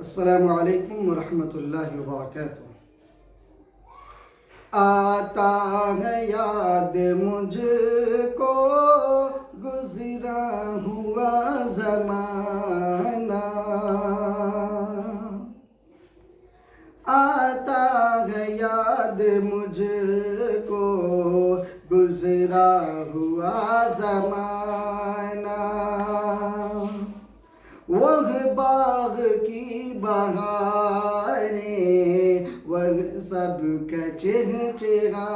अस्सलामु अलैकुम वरहमतुल्लाहि वबरकातुह। आता है याद मुझको गुज़रा हुआ ज़माना, आता है याद मुझको गुज़रा हुआ ज़माना। वह बाग की बहारें, वह सब का चहचहाना,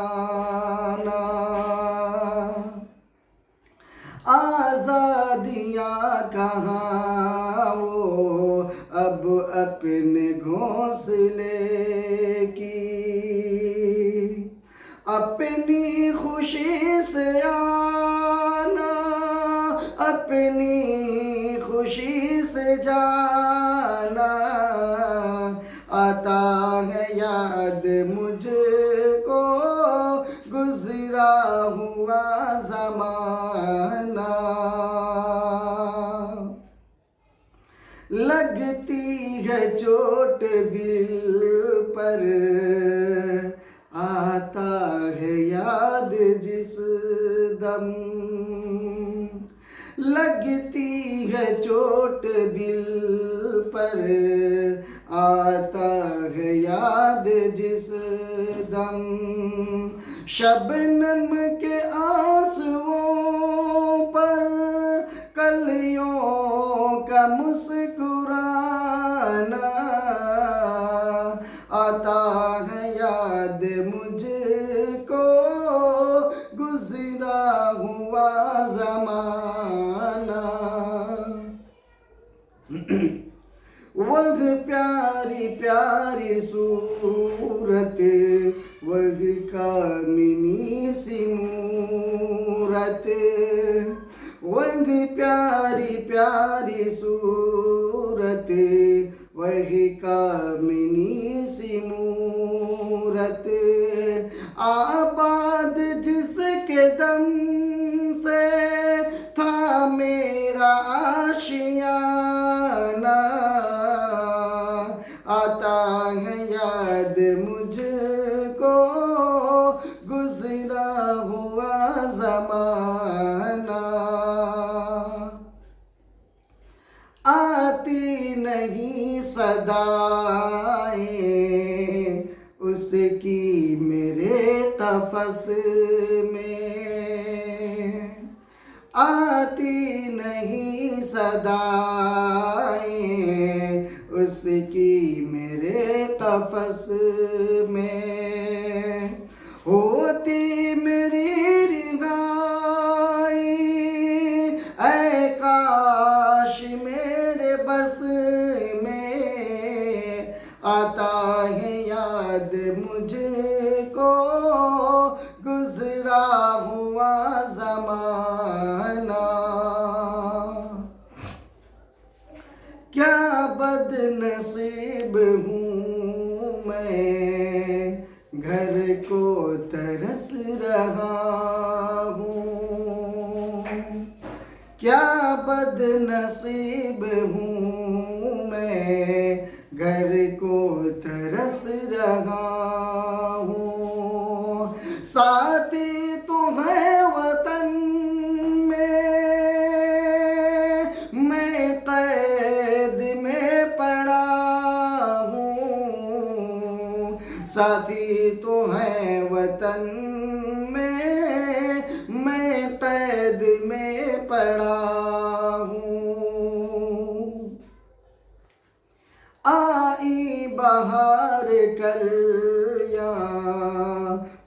आज़ादियाँ कहाँ वो अब अपने घोंसले की, अपनी खुशी से आना, अपनी खुशी से जाना। आता है याद मुझको गुज़रा हुआ ज़माना, लगती है चोट दिल पर, आता है याद जिस दम, लगती है चोट दिल पर, आता है याद जिस दम। शबनम के आंसुओं पर कलियों का मुस्कुराना, आता है याद मुझको गुज़रा हुआ ज़माना। वह प्यारी प्यारी सूरत, वह कामिनी सी मूरत, वह प्यारी प्यारी सूरत, वह कामिनी सी मूरत, आबाद जिसके दम से था मेरा आशियाना। आता है याद मुझको गुज़रा हुआ ज़माना, आती नहीं सदाएं उसकी मेरे तफस में, आती नहीं सदाएं उसकी मेरे तफस में, होती मेरी रिहाई ऐ काश मेरे बस में। आता है याद मुझको गुज़रा हुआ ज़माना, क्या बदनसीब हूँ मैं, घर को तरस रहा हूँ, क्या बदनसीब हूँ मैं, घर को तरस रहा हूँ। साथी तुम्हें वतन में, मैं कैद में पड़ा हूँ, साथी तुम्हें वतन में, मैं कैद में पड़ा हूँ। आई बहार कलियाँ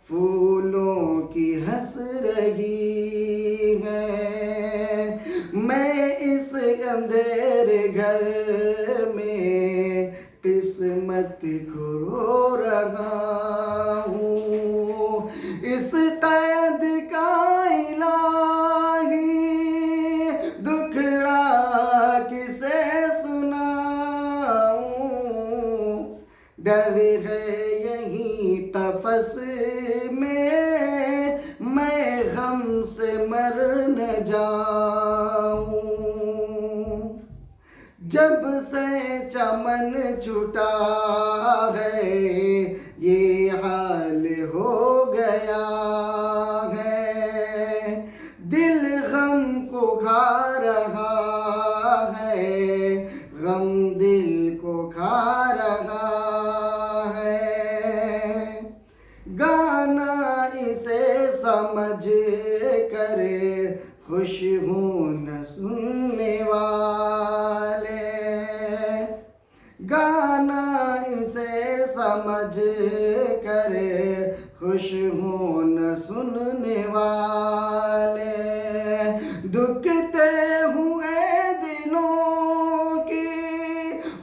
फूलों की हंस रही है, मैं इस अंधेरे घर में किस्मत को रो रहा हूँ। इस कैद का इलाही दुखड़ा किसे सुनाऊं, डर है यही तफस में, मैं गम से मर न जाऊं। जब से मन छूटा है, ये हाल हो गया है। दिल गम को खा रहा है, गम दिल को खा रहा है। गाना इसे समझ कर खुश हूँ न सुनने वाले, गाना इसे समझ कर खुश हूँ न सुनने वाले। दुखते हुए दिलों की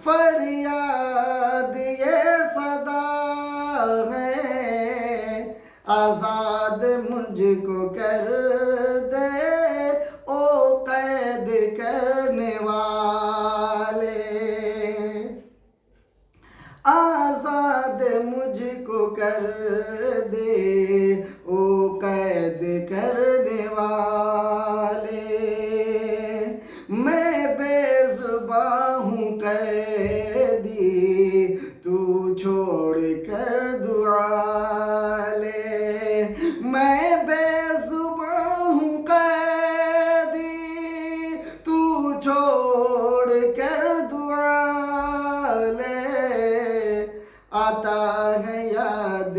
फरियाद ये सदा है, आज़ाद मुझको कर दे ओ कैद करने वाले, आज़ाद मुझको कर दे ओ कैद करने वाले। मैं बेज़ुबां हूँ कैदी, तू छोड़ कर दुआ ले। मैं बेज़ुबां हूँ कैदी, तू छोड़ कर दुआ ले। आता है याद